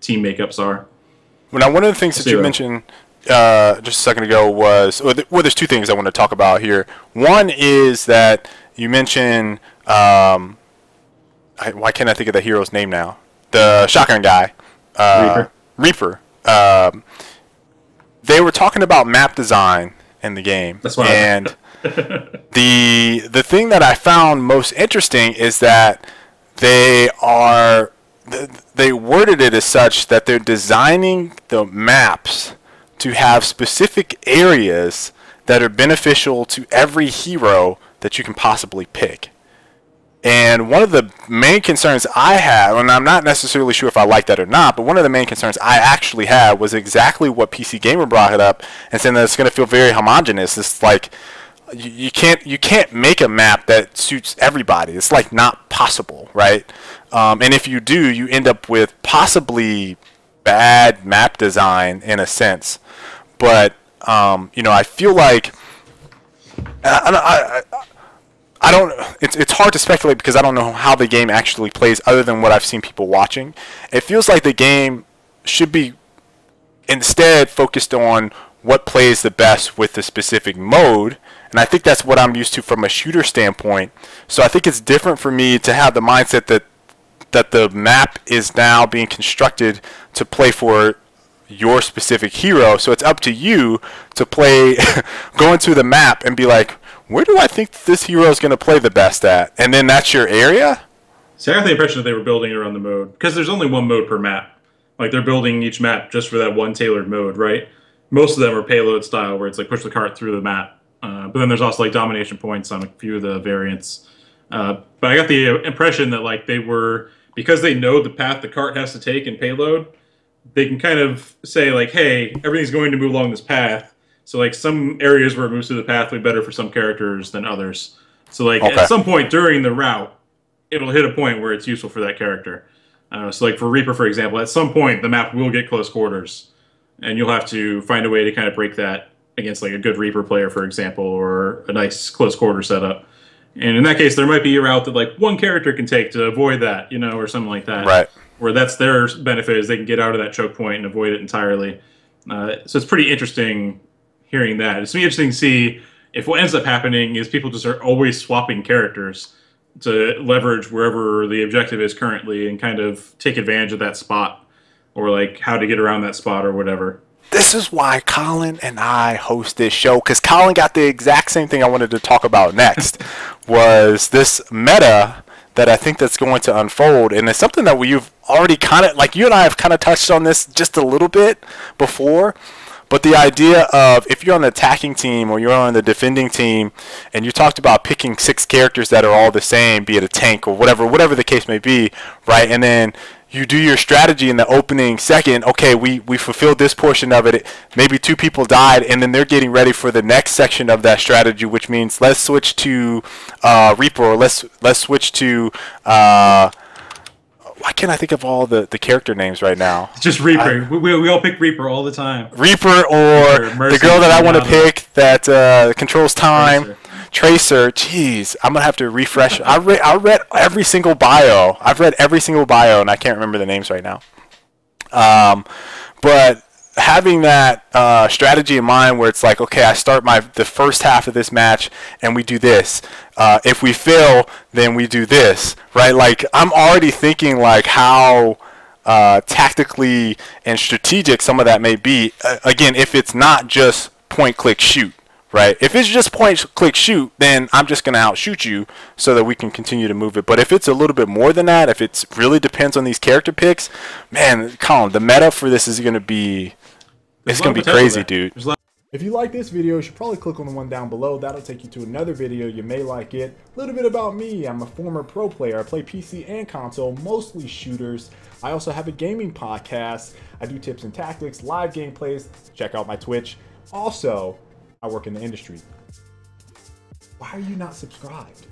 team makeups are. Well, now, one of the things that you mentioned just a second ago was, well, there's two things I want to talk about here. One is that you mentioned, why can't I think of the hero's name now? The shotgun guy, Reaper. They were talking about map design in the game, That's why and the thing that I found most interesting is that they worded it as such that they're designing the maps to have specific areas that are beneficial to every hero that you can possibly pick. And one of the main concerns I have, and I'm not necessarily sure if I like that or not, but one of the main concerns I actually had was exactly what PC Gamer brought it up, and saying that it's going to feel very homogenous. It's like you can't make a map that suits everybody. It's like not possible, right? And if you do, you end up with possibly bad map design in a sense. But you know, I feel like I don't. It's hard to speculate because I don't know how the game actually plays, other than what I've seen people watching. It feels like the game should be instead focused on what plays the best with the specific mode, and I think that's what I'm used to from a shooter standpoint. So I think it's different for me to have the mindset that the map is now being constructed to play for your specific hero. So it's up to you to play, go into the map and be like, where do I think this hero is going to play the best at? And then that's your area? So I got the impression that they were building around the mode, because there's only one mode per map. Like, they're building each map just for that one tailored mode, right? Most of them are payload style, where it's like push the cart through the map. But then there's also like domination points on a few of the variants. But I got the impression that like they were, because they know the path the cart has to take in payload, they can kind of say like, hey, everything's going to move along this path. So like some areas where it moves through the path will be better for some characters than others. So like at some point during the route, it'll hit a point where it's useful for that character. So like for Reaper, for example, at some point the map will get close quarters, and you'll have to find a way to kind of break that against like a good Reaper player, for example, or a nice close quarter setup. And in that case, there might be a route that like one character can take to avoid that, you know, or something like that. Right. Where that's their benefit, is they can get out of that choke point and avoid it entirely. So it's pretty interesting hearing that. It's interesting to see if what ends up happening is people just are always swapping characters to leverage wherever the objective is currently and kind of take advantage of that spot, or like how to get around that spot or whatever. This is why Colin and I host this show, because Colin got the exact same thing I wanted to talk about next, was this meta that I think that's going to unfold, and it's something that we've already kind of, like you and I have kind of touched on this just a little bit before. But the idea of, if you're on the attacking team or you're on the defending team, and you talked about picking 6 characters that are all the same, be it a tank or whatever the case may be, right? And then you do your strategy in the opening second. Okay, we fulfilled this portion of it. Maybe 2 people died, and then they're getting ready for the next section of that strategy, which means let's switch to Reaper, or let's switch to why can't I think of all the character names right now? It's just Reaper. We all pick Reaper all the time. Reaper, or the girl that I want to pick that controls time. Tracer. Jeez, I'm gonna have to refresh. I read every single bio. I've read every single bio, and I can't remember the names right now. But having that strategy in mind, where it's like, okay, I start the first half of this match, and we do this. If we fail, then we do this, right? Like, I'm already thinking like how tactically and strategic some of that may be. Again, if it's not just point, click, shoot. Right? If it's just point, click, shoot, then I'm just going to outshoot you so that we can continue to move it. But if it's a little bit more than that, if it really depends on these character picks, man, Colin, the meta for this is going to be, it's going to be crazy, dude. If you like this video, you should probably click on the one down below. That'll take you to another video. You may like it. A little bit about me. I'm a former pro player. I play PC and console, mostly shooters. I also have a gaming podcast. I do tips and tactics, live gameplays. Check out my Twitch. Also, I work in the industry. Why are you not subscribed?